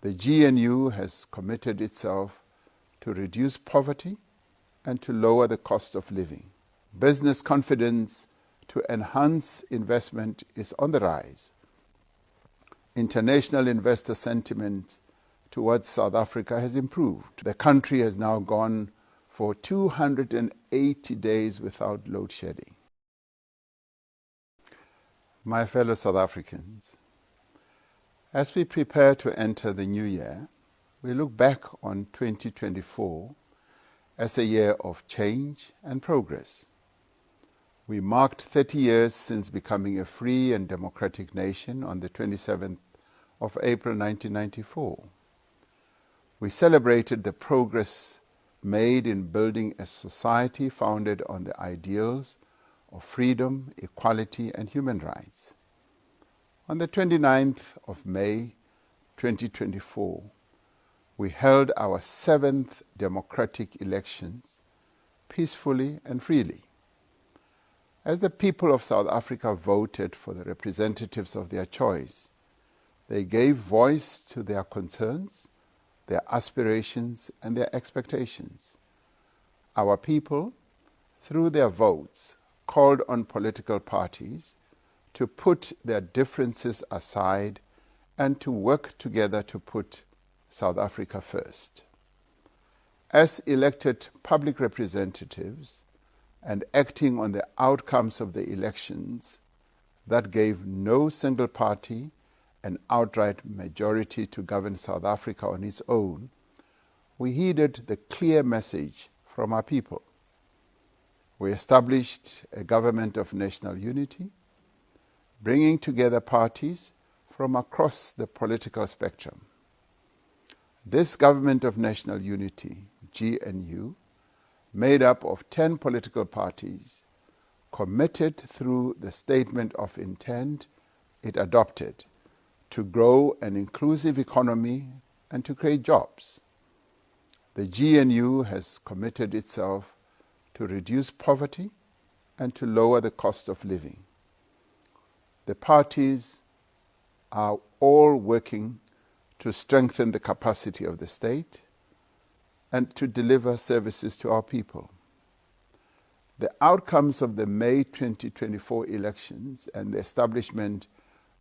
The GNU has committed itself to reduce poverty and to lower the cost of living. Business confidence to enhance investment is on the rise. International investor sentiment towards South Africa has improved. The country has now gone for 280 days without load shedding. My fellow South Africans, as we prepare to enter the new year, we look back on 2024 as a year of change and progress. We marked 30 years since becoming a free and democratic nation on the 27th of April 1994. We celebrated the progress made in building a society founded on the ideals of freedom, equality, and human rights. On the 29th of May 2024, we held our 7th democratic elections peacefully and freely. As the people of South Africa voted for the representatives of their choice, they gave voice to their concerns, their aspirations, and their expectations. Our people, through their votes, called on political parties to put their differences aside and to work together to put South Africa first. As elected public representatives and acting on the outcomes of the elections that gave no single party an outright majority to govern South Africa on its own, we heeded the clear message from our people. We established a government of national unity, bringing together parties from across the political spectrum. This government of national unity, GNU, made up of 10 political parties, committed through the statement of intent it adopted to grow an inclusive economy and to create jobs. The GNU has committed itself to reduce poverty and to lower the cost of living. The parties are all working to strengthen the capacity of the state and to deliver services to our people. The outcomes of the May 2024 elections and the establishment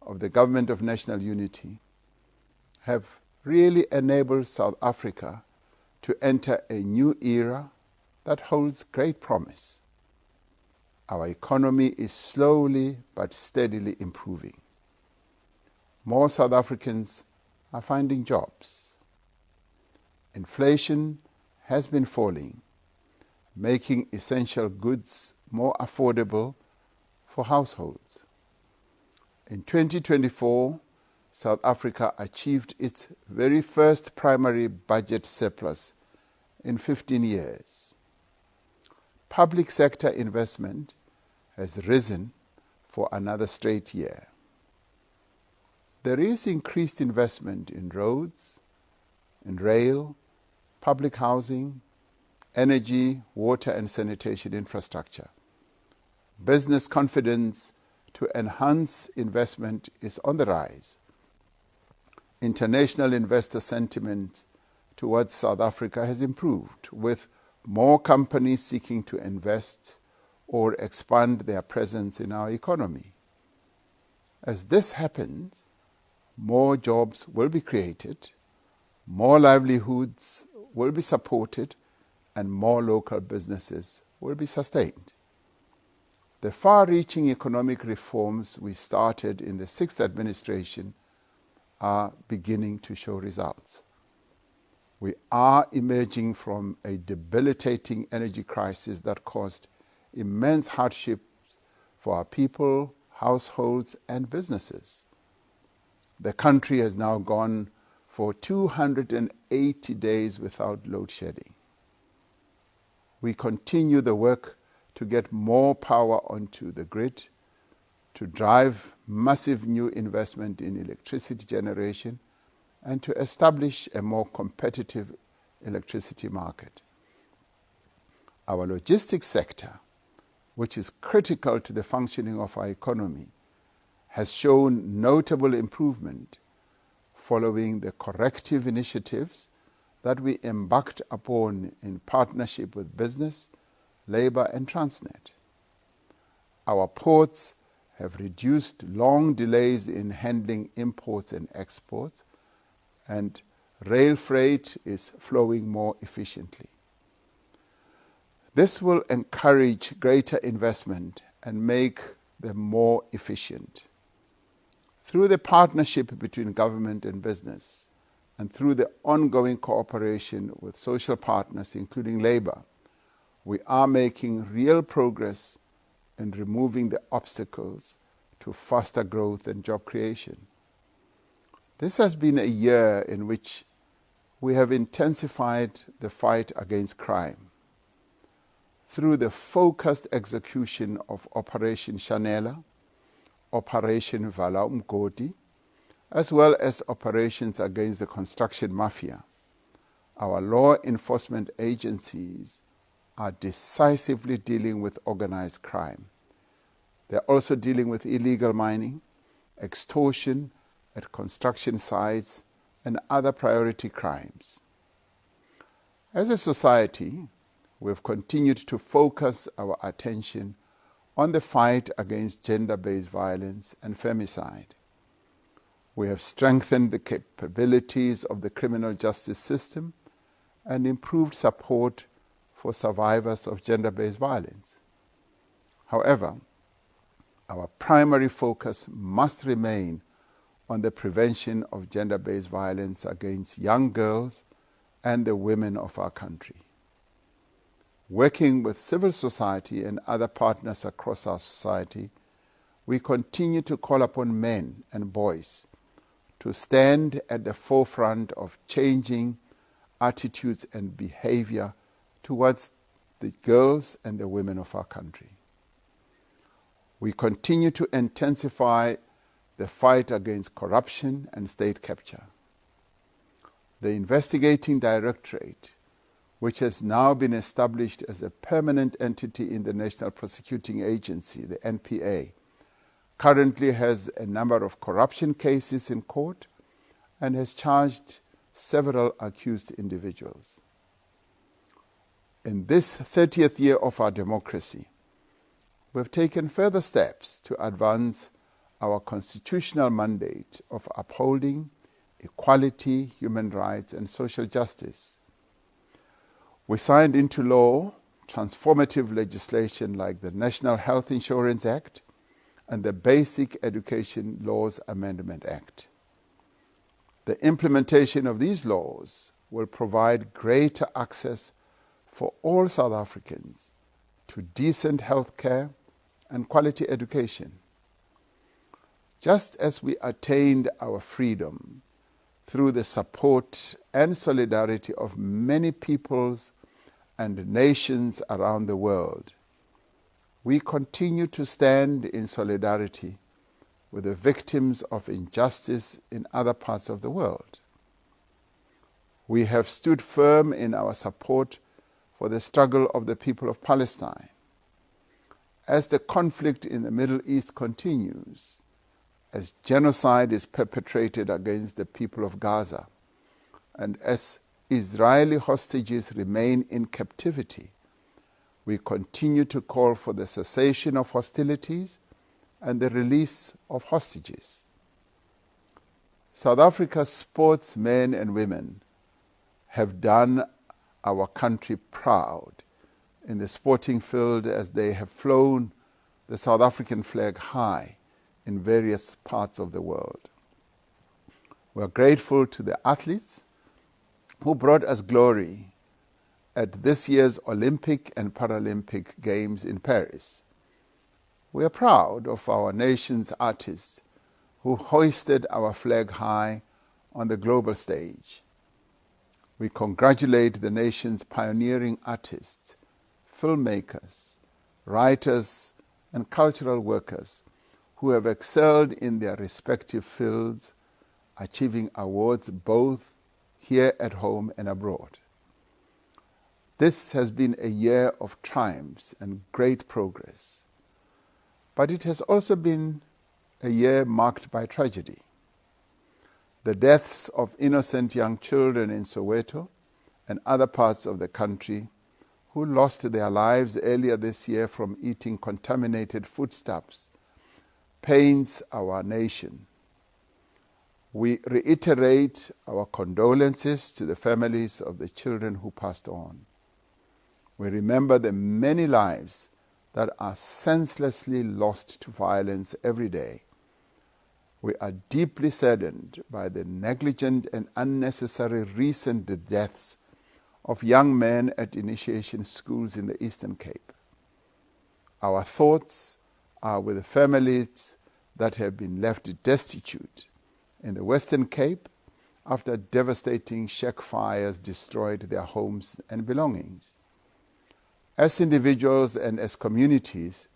of the Government of National Unity have really enabled South Africa to enter a new era that holds great promise. Our economy is slowly but steadily improving. More South Africans are finding jobs. Inflation has been falling, making essential goods more affordable for households. In 2024, South Africa achieved its very first primary budget surplus in 15 years. Public sector investment has risen for another straight year. There is increased investment in roads, in rail, public housing, energy, water and sanitation infrastructure. Business confidence to enhance investment is on the rise. International investor sentiment towards South Africa has improved, with more companies seeking to invest or expand their presence in our economy. As this happens, more jobs will be created, more livelihoods will be supported, and more local businesses will be sustained. The far-reaching economic reforms we started in the 6th administration are beginning to show results. We are emerging from a debilitating energy crisis that caused immense hardships for our people, households, and businesses. The country has now gone for 280 days without load shedding. We continue the work to get more power onto the grid, to drive massive new investment in electricity generation, and to establish a more competitive electricity market. Our logistics sector, which is critical to the functioning of our economy, has shown notable improvement, following the corrective initiatives that we embarked upon in partnership with business, labour and Transnet. Our ports have reduced long delays in handling imports and exports, and rail freight is flowing more efficiently. This will encourage greater investment and make them more efficient. Through the partnership between government and business, and through the ongoing cooperation with social partners, including labour, we are making real progress in removing the obstacles to faster growth and job creation. This has been a year in which we have intensified the fight against crime through the focused execution of Operation Shanela, Operation Vala Umgodi, as well as operations against the construction mafia. Our law enforcement agencies are decisively dealing with organized crime. They're also dealing with illegal mining, extortion at construction sites, and other priority crimes. As a society, we've continued to focus our attention on the fight against gender-based violence and femicide. We have strengthened the capabilities of the criminal justice system and improved support for survivors of gender-based violence. However, our primary focus must remain on the prevention of gender-based violence against young girls and the women of our country. Working with civil society and other partners across our society, we continue to call upon men and boys to stand at the forefront of changing attitudes and behavior towards the girls and the women of our country. We continue to intensify the fight against corruption and state capture. The Investigating Directorate, which has now been established as a permanent entity in the National Prosecuting Agency, the NPA, currently has a number of corruption cases in court and has charged several accused individuals. In this 30th year of our democracy, we've taken further steps to advance our constitutional mandate of upholding equality, human rights, and social justice. We signed into law transformative legislation like the National Health Insurance Act and the Basic Education Laws Amendment Act. The implementation of these laws will provide greater access for all South Africans to decent health care and quality education. Just as we attained our freedom through the support and solidarity of many peoples and nations around the world, we continue to stand in solidarity with the victims of injustice in other parts of the world. We have stood firm in our support for the struggle of the people of Palestine. As the conflict in the Middle East continues, as genocide is perpetrated against the people of Gaza, and as Israeli hostages remain in captivity, we continue to call for the cessation of hostilities and the release of hostages. South Africa's sportsmen and women have done our country proud in the sporting field as they have flown the South African flag high in various parts of the world. We are grateful to the athletes who brought us glory at this year's Olympic and Paralympic Games in Paris. We are proud of our nation's artists who hoisted our flag high on the global stage. We congratulate the nation's pioneering artists, filmmakers, writers, and cultural workers who have excelled in their respective fields, achieving awards both here at home and abroad. This has been a year of triumphs and great progress, but it has also been a year marked by tragedy. the deaths of innocent young children in Soweto and other parts of the country who lost their lives earlier this year from eating contaminated foodstuffs pains our nation. We reiterate our condolences to the families of the children who passed on. We remember the many lives that are senselessly lost to violence every day. We are deeply saddened by the negligent and unnecessary recent deaths of young men at initiation schools in the Eastern Cape. Our thoughts are with the families that have been left destitute in the Western Cape after devastating shack fires destroyed their homes and belongings. As individuals and as communities,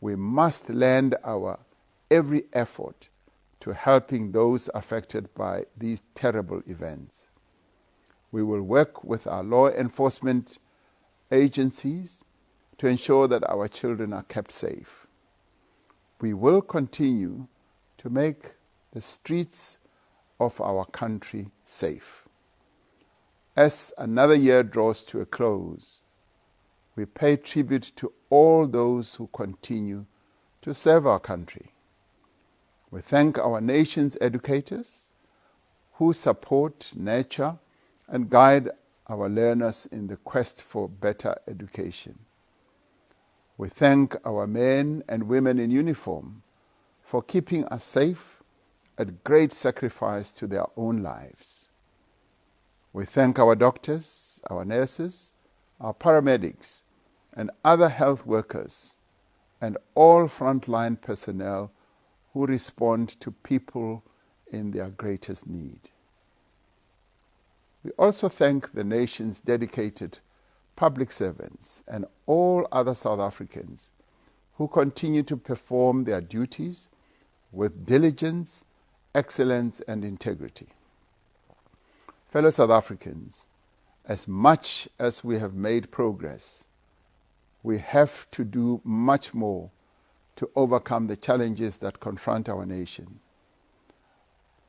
we must lend our every effort to helping those affected by these terrible events. We will work with our law enforcement agencies to ensure that our children are kept safe. We will continue to make the streets of our country safe. As another year draws to a close, we pay tribute to all those who continue to serve our country. We thank our nation's educators who support, nurture, and guide our learners in the quest for better education. We thank our men and women in uniform for keeping us safe at great sacrifice to their own lives. We thank our doctors, our nurses, our paramedics, and other health workers, and all frontline personnel who respond to people in their greatest need. We also thank the nation's dedicated public servants and all other South Africans who continue to perform their duties with diligence, excellence, and integrity. Fellow South Africans, as much as we have made progress, we have to do much more to overcome the challenges that confront our nation.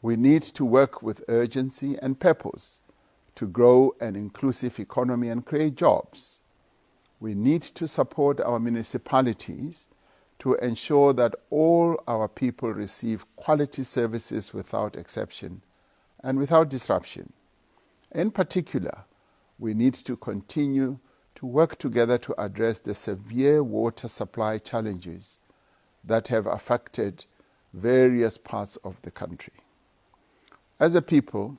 We need to work with urgency and purpose to grow an inclusive economy and create jobs. We need to support our municipalities to ensure that all our people receive quality services without exception and without disruption. In particular, we need to continue to work together to address the severe water supply challenges that have affected various parts of the country. As a people,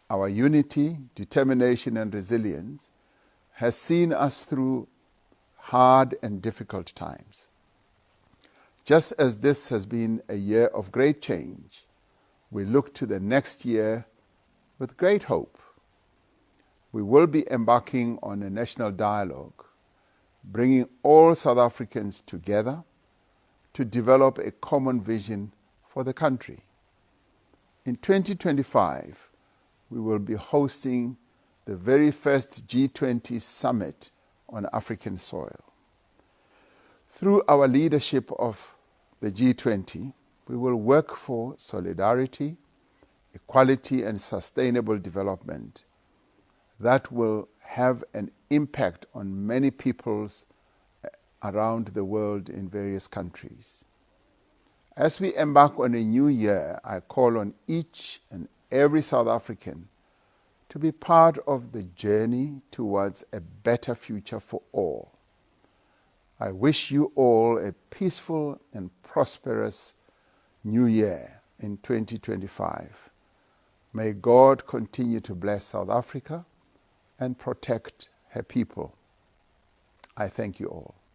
our unity, determination, and resilience has seen us through hard and difficult times. Just as this has been a year of great change, we look to the next year with great hope. We will be embarking on a national dialogue, bringing all South Africans together to develop a common vision for the country. In 2025, we will be hosting the very first G20 summit on African soil. Through our leadership of the G20, we will work for solidarity, equality, and sustainable development that will have an impact on many peoples around the world in various countries. As we embark on a new year, I call on each and every South African to be part of the journey towards a better future for all. I wish you all a peaceful and prosperous new year in 2025. May God continue to bless South Africa and protect her people. I thank you all.